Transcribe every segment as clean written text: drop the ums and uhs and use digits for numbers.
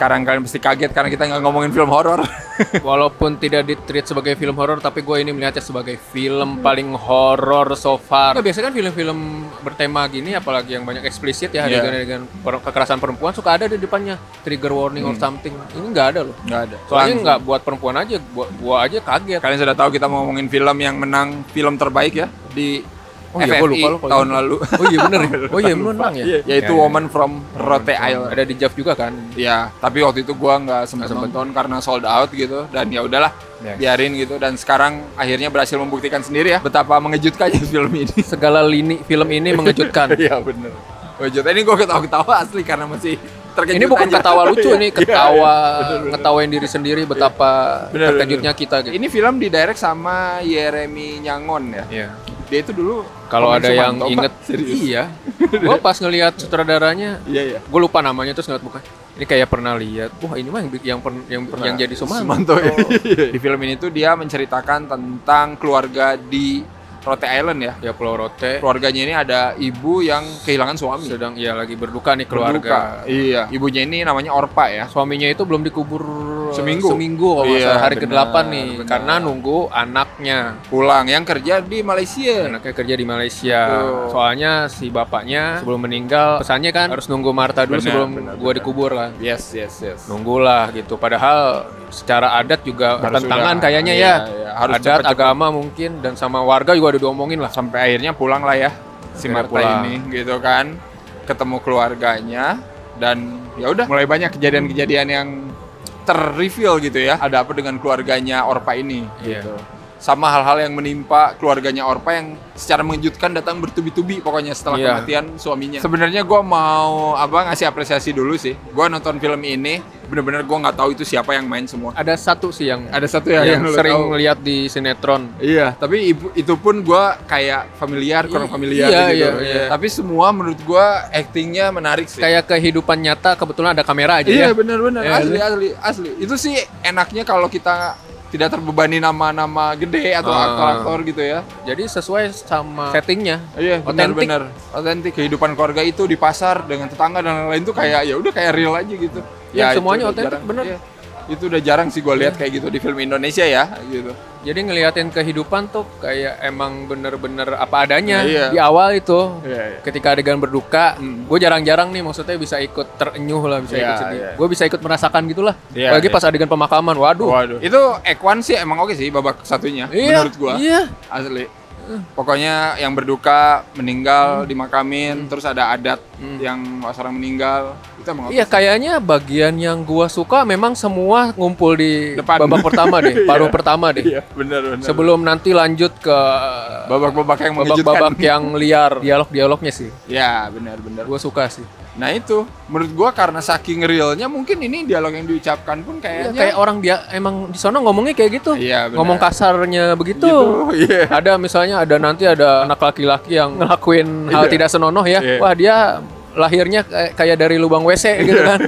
sekarang kalian pasti kaget karena kita nggak ngomongin film horor. Walaupun tidak di-treat sebagai film horor, tapi gue ini melihatnya sebagai film paling horor so far. Nah, biasanya kan film-film bertema gini, apalagi yang banyak eksplisit ya, adegan-adegan kekerasan perempuan suka ada di depannya trigger warning or something. Ini nggak ada loh. Nggak ada. Soalnya nggak buat perempuan aja, gua aja kaget. Kalian sudah tahu kita mau ngomongin film yang menang film terbaik ya di FFI tahun lalu. Oh iya bener ya? Oh iya menang ya? Yaitu Woman from Rote Island. Ada di JAV juga kan? Ya, tapi waktu itu gua nggak sempat nonton karena sold out gitu. Dan ya udahlah, biarin gitu. Dan sekarang akhirnya berhasil membuktikan sendiri ya betapa mengejutkannya film ini. Segala lini film ini mengejutkan. Iya bener. Mengejutkan. Ini gua ketawa-ketawa asli karena masih terkejut. Ini bukan aja. ketawa lucu, ini ketawa ngetawain diri sendiri betapa terkejutnya kita gitu. Ini film didirect sama Yeremy Nyangon ya. Iya. Dia itu dulu kalau ada yang Sumanto, inget, iya. Gue pas ngelihat sutradaranya, gue lupa namanya terus ngeliat muka. Ini kayak pernah lihat. Wah ini mah yang jadi Sumanto. Di film ini tuh dia menceritakan tentang keluarga di Rote Island ya. Ya Pulau Rote. Keluarganya ini ada ibu yang kehilangan suami. Sedang lagi berduka nih keluarga. Iya. Ibunya ini namanya Orpa ya. Suaminya itu belum dikubur seminggu kalau hari ke-8 nih. Karena nunggu anaknya pulang yang kerja di Malaysia. Anaknya kerja di Malaysia. Soalnya si bapaknya sebelum meninggal pesannya kan harus nunggu Marta dulu sebelum gua dikubur kan. Yes. Nunggulah gitu. Padahal secara adat juga bertentangan kayaknya harus adat, agama mungkin dan sama warga juga udah diomongin lah. Sampai akhirnya pulang lah ya si Marta ini gitu kan, ketemu keluarganya dan ya udah mulai banyak kejadian-kejadian yang ter-reveal gitu ya. Ada apa dengan keluarganya Orpa ini gitu. Sama hal-hal yang menimpa keluarganya Orpa yang secara mengejutkan datang bertubi-tubi pokoknya setelah kematian suaminya. Sebenarnya gue mau ngasih apresiasi dulu sih. Gue nonton film ini bener-bener gue nggak tahu itu siapa yang main semua. Ada satu yang sering lihat di sinetron. Iya, tapi itu pun gue kayak kurang familiar gitu. Iya. Tapi semua menurut gue actingnya menarik sih. Kayak kehidupan nyata kebetulan ada kamera aja ya. Iya benar-benar asli. Itu sih enaknya kalau kita tidak terbebani nama-nama gede atau aktor-aktor gitu ya. Jadi sesuai sama settingnya. Iya, benar-benar otentik. Kehidupan keluarga itu di pasar dengan tetangga dan lain-lain tuh kayak ya udah kayak real aja gitu. Ya semuanya otentik bener. Iya. Itu udah jarang sih gue lihat kayak gitu di film Indonesia ya gitu. Jadi ngeliatin kehidupan tuh kayak emang bener-bener apa adanya. Di awal itu ketika adegan berduka, gue jarang-jarang nih maksudnya bisa ikut terenyuh lah, bisa ikut sedih. Gue bisa ikut merasakan gitulah. Apalagi pas adegan pemakaman, waduh. Itu Act 1 sih emang oke sih babak satunya menurut gue. Iya. Asli. Pokoknya yang berduka meninggal dimakamin, terus ada adat yang orang meninggal. Itu emang iya, kayaknya bagian yang gua suka memang semua ngumpul di babak pertama deh, paruh pertama deh. Iya, benar. Sebelum nanti lanjut ke babak-babak yang mengejutkan. Babak yang liar, dialog-dialognya sih. Ya, benar. Gua suka sih. Nah itu, menurut gua karena saking realnya mungkin ini dialog yang diucapkan pun kayaknya kayak orang dia emang di sana ngomongnya kayak gitu. Iya, ngomong kasarnya begitu. Iya. Ada misalnya nanti ada anak laki-laki yang ngelakuin hal tidak senonoh ya. Wah, dia lahirnya kayak dari lubang WC gitu kan.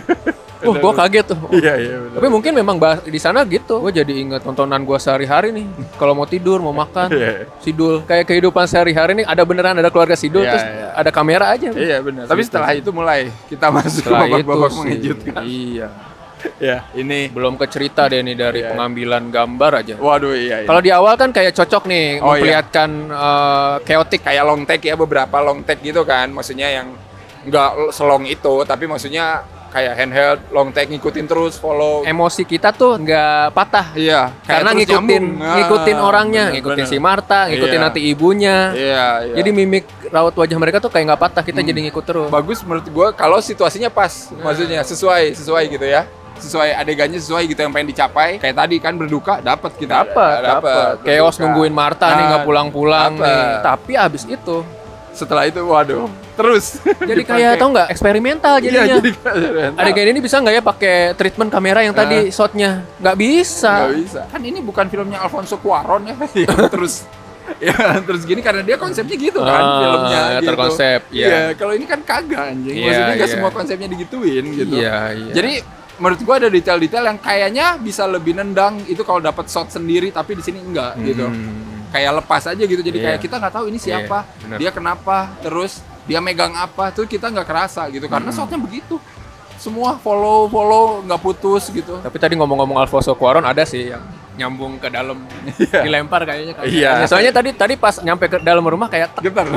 Gue kaget tuh. Iya, benar. Tapi mungkin memang di sana gitu. Gue jadi ingat tontonan gue sehari-hari nih. Kalau mau tidur, mau makan, Sidul. Kayak kehidupan sehari-hari nih ada beneran ada keluarga Sidul terus ada kamera aja. Iya, benar. Tapi setelah itu mulai kita masuk babak-babak mengejutkan. Iya. Ya, ini belum ke cerita deh nih dari pengambilan gambar aja. Waduh, iya. Kalau di awal kan kayak cocok nih memperlihatkan chaotic kayak long take ya, beberapa long take gitu kan. Maksudnya yang nggak selong itu, tapi maksudnya kayak handheld, long take, ngikutin terus, follow. Emosi kita tuh nggak patah. Iya. Karena ngikutin orangnya, ngikutin si Marta, ngikutin nanti ibunya. Iya. Jadi mimik raut wajah mereka tuh kayak nggak patah, kita jadi ngikut terus. Bagus menurut gua kalau situasinya pas, maksudnya sesuai gitu ya. Sesuai adegannya, sesuai gitu yang pengen dicapai. Kayak tadi kan berduka, dapat kita. Dapat. Chaos nungguin Marta nih nggak pulang-pulang nih. Tapi abis itu setelah itu waduh terus jadi kayak tau nggak eksperimental jadinya. Adegan ini bisa nggak ya pakai treatment kamera yang tadi shotnya nggak bisa kan ini bukan filmnya Alfonso Cuarón ya. Terus gini karena dia konsepnya gitu kan filmnya gitu. Terkonsep kalau ini kan kagak anjing maksudnya nggak semua konsepnya digituin gitu. Jadi menurut gua ada detail-detail yang kayaknya bisa lebih nendang itu kalau dapat shot sendiri tapi di sini enggak gitu. Kayak lepas aja gitu, jadi kayak kita nggak tahu ini siapa, dia kenapa, terus dia megang apa, tuh kita nggak kerasa gitu karena shotnya begitu. semua follow nggak putus gitu. Tapi tadi ngomong-ngomong Alfonso Cuarón ada sih yang nyambung ke dalam, dilempar kayaknya. Iya. Soalnya tadi pas nyampe ke dalam rumah kayak Getar.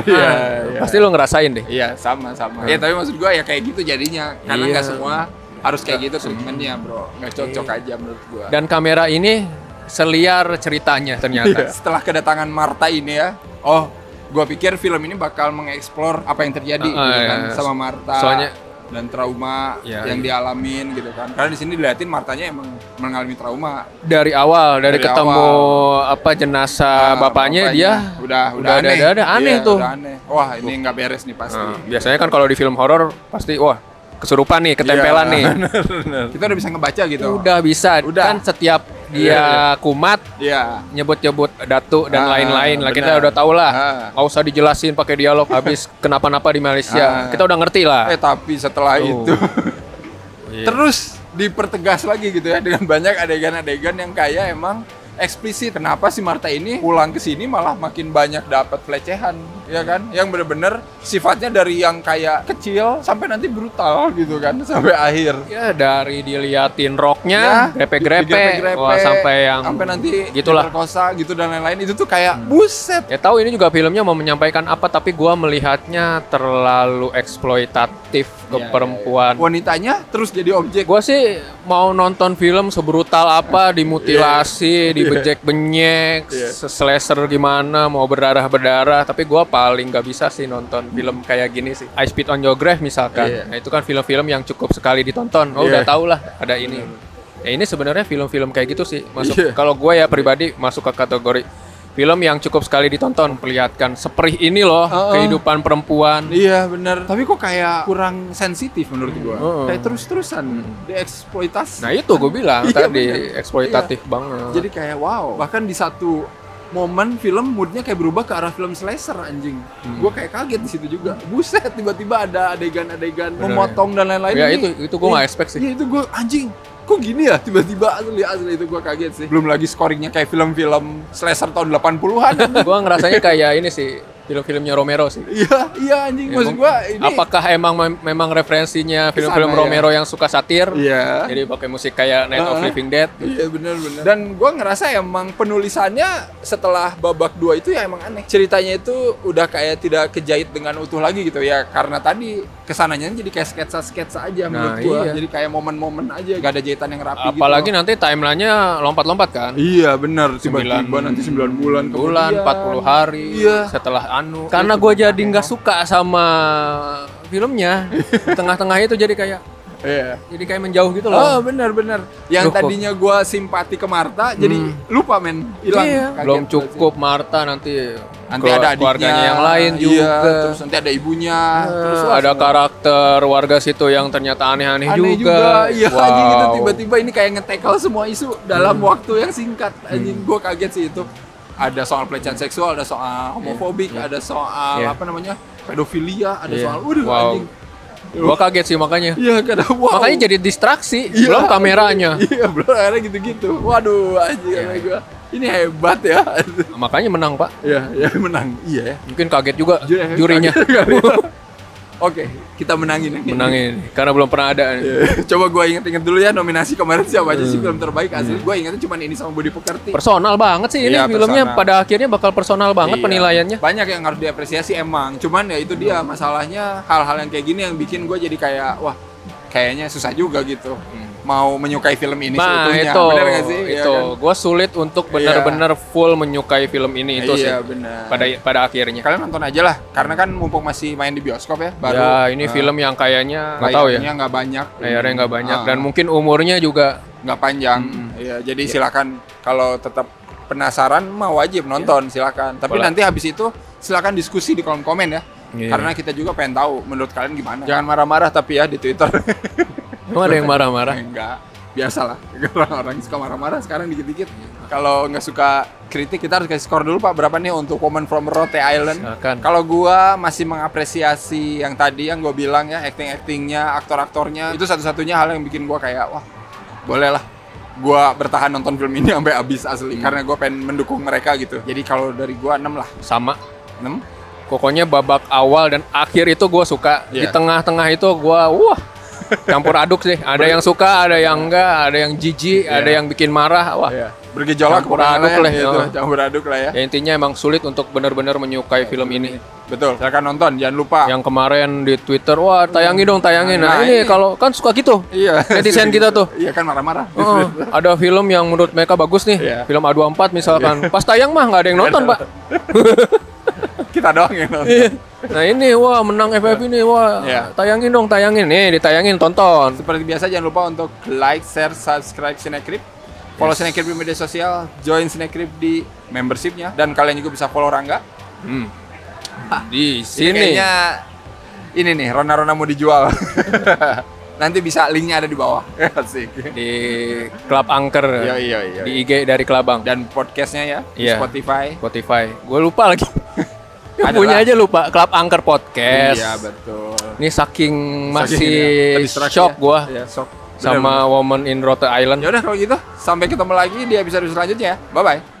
pasti lo ngerasain deh. Iya, sama. Ya tapi maksud gua ya kayak gitu jadinya. Karena nggak semua harus kayak gitu treatmentnya, bro. Nggak cocok aja menurut gua. Dan kamera ini seliar ceritanya ternyata. Setelah kedatangan Martha ini ya, gua pikir film ini bakal mengeksplor apa yang terjadi gitu kan sama Martha. Soalnya dan trauma yang dialamin gitu kan. Karena di sini dilihatin Martanya emang mengalami trauma dari awal, dari ketemu jenazah bapaknya dia udah aneh tuh. Udah aneh. Wah, ini nggak beres nih pasti. Biasanya kan kalau di film horor pasti kesurupan nih, ketempelan nih. Bener. Kita udah bisa ngebaca gitu. Udah bisa. Kan setiap dia kumat, nyebut-nyebut datu dan lain-lain lah. Kita udah tahu lah. Nggak usah dijelasin pakai dialog. Habis kenapa-napa di Malaysia, kita udah ngerti lah. Tapi setelah itu, terus dipertegas lagi gitu ya dengan banyak adegan-adegan yang kayak emang eksplisit. Kenapa si Martha ini pulang ke sini malah makin banyak dapat pelecehan, ya kan? Yang bener-bener sifatnya dari yang kayak kecil sampai nanti brutal gitu kan, sampai akhir. Ya dari diliatin roknya, grepe-grepe, sampai nanti gitulah, diperkosa gitu dan lain-lain. Itu tuh kayak buset. Ya tahu ini juga filmnya mau menyampaikan apa, tapi gua melihatnya terlalu eksploitatif ke perempuan. Wanitanya terus jadi objek. Gua sih mau nonton film sebrutal apa, dimutilasi, dibejek-benyek, slasher gimana, mau berdarah-berdarah, tapi gua paling nggak bisa sih nonton film kayak gini sih. I Spit on Your Grave misalkan. Nah, itu kan film-film yang cukup sekali ditonton. Udah tau lah ada ini. Ya ini sebenarnya film-film kayak gitu sih masuk. Kalau gua ya pribadi masuk ke kategori film yang cukup sekali ditonton, perlihatkan seperih ini loh kehidupan perempuan. Iya benar. Tapi kok kayak kurang sensitif menurut gua. Kayak terus-terusan dieksploitasi. Nah itu gua bilang tadi eksploitatif banget. Jadi kayak wow. Bahkan di satu momen film moodnya kayak berubah ke arah film slasher anjing. Gua kayak kaget di situ juga. Buset, tiba-tiba ada adegan-adegan memotong dan lain-lain. Ya itu gua nggak expect sih. Iya itu gua anjing. Kok gini ya tiba-tiba asli itu gue kaget sih. Belum lagi scoringnya kayak film-film slasher tahun 80-an. Gue ngerasanya kayak ini sih film-filmnya Romero sih. Iya anjing maksud gue ini. Apakah memang referensinya film-film Romero yang suka satir? Iya. Jadi pakai musik kayak Night of Living Dead. Iya benar. Dan gue ngerasa emang penulisannya setelah babak 2 itu ya emang aneh. Ceritanya itu udah kayak tidak kejahit dengan utuh lagi gitu ya. Karena tadi kesananya jadi kayak sketsa-sketsa aja menurut gue. Jadi kayak momen-momen aja, gak ada jahitan yang rapi. Apalagi gitu. Nanti timelinenya lompat-lompat kan? Iya benar. Tiba-tiba nanti 9 bulan kemudian. 40 hari setelah karena gue jadi nggak suka sama filmnya. Di tengah-tengah itu jadi kayak jadi kayak menjauh gitu loh. Benar. Yang tadinya gue simpati ke Martha jadi lupa hilang. Belum cukup Martha nanti ada keluarganya yang lain juga. Terus nanti ada ibunya. Terus ada karakter warga situ yang ternyata aneh juga. Iya anjing gitu tiba-tiba ini kayak nge-tackle semua isu dalam waktu yang singkat. Anjing gue kaget sih itu. Ada soal pelecehan seksual, ada soal homofobik, ada soal pedofilia, ada soal anjing. Gua kaget sih makanya. Iya, karena makanya jadi distraksi, belum kameranya. Iya, belum akhirnya gitu-gitu. Waduh, anjing gua. Ini hebat ya. Makanya menang, Pak. Iya, menang. Iya ya. Mungkin kaget juga jurinya. Oke, kita menangin. Karena belum pernah ada. Coba gue inget-inget dulu ya nominasi kemarin siapa aja sih film terbaik asli. Gue ingetnya cuma ini sama Budi Pekerti. Personal banget sih ini filmnya, pada akhirnya bakal personal banget penilaiannya. Banyak yang harus diapresiasi emang. Cuman ya itu dia masalahnya, hal-hal yang kayak gini yang bikin gue jadi kayak wah kayaknya susah juga gitu. Mau menyukai film ini seutuhnya. Bener gak sih? Itu gue sulit untuk benar-benar full menyukai film ini itu sih. Bener. Pada akhirnya. Kalian nonton aja lah, karena kan mumpung masih main di bioskop ya. Baru. Ya ini film yang kayaknya nggak tahu ya. Layarnya nggak banyak. Layarnya nggak banyak dan mungkin umurnya juga nggak panjang. Jadi silakan kalau tetap penasaran mau wajib nonton silakan. Tapi nanti habis itu silakan diskusi di kolom komen ya. Karena kita juga pengen tahu menurut kalian gimana. Jangan marah-marah tapi ya di Twitter. Emang ada yang marah-marah? Enggak, biasalah. Orang-orang suka marah-marah sekarang dikit-dikit. Kalau nggak suka kritik, kita harus kasih skor dulu Pak. Berapa nih untuk Woman from Rote Island? Kalau gua masih mengapresiasi yang tadi yang gue bilang ya, acting-actingnya, aktor-aktornya. Itu satu-satunya hal yang bikin gua kayak, wah boleh lah. Gua bertahan nonton film ini sampai habis asli. Karena gua pengen mendukung mereka gitu. Jadi kalau dari gua 6 lah. Sama. 6? Pokoknya babak awal dan akhir itu gue suka. Di tengah-tengah itu gue campur aduk sih. Ada yang suka, ada yang enggak, ada yang jijik, ada yang bikin marah. Wah, bergejolak campur aduk lah gitu. Campur aduk lah ya. Ya intinya emang sulit untuk benar-benar menyukai film ini. Betul, silakan nonton, jangan lupa. Yang kemarin di Twitter, wah tayangin dong, tayangin. Nah, ini kalau kan suka gitu. Iya. Netizen kita tuh. Iya kan marah-marah. Ada film yang menurut mereka bagus nih, film A24 misalkan. Pas tayang mah nggak ada yang nonton, Pak. Kita doang yang nonton. Nah ini, wah menang FF ini, wah tayangin dong, tayangin. Nih ditayangin, tonton. Seperti biasa jangan lupa untuk like, share, subscribe Cinecrip. Follow Cinecrip di media sosial, join Cinecrip di membershipnya, dan kalian juga bisa follow Rangga. Di Ini sini. kayaknya ini nih, Rona-Rona mau dijual. Nanti bisa linknya ada di bawah. Asik. Di Club Angker. Iya. Di IG dari Kelabang. Dan podcastnya ya di Iya. Spotify. Gue lupa lagi. Adalah. Punya aja lupa. Club Angker Podcast. Iya betul. Ini saking masih terdistraksi shock ya. gue Iya, shock. sama Woman in Rhode Island. Ya udah kalau gitu, sampai ketemu lagi di episode selanjutnya ya. Bye bye.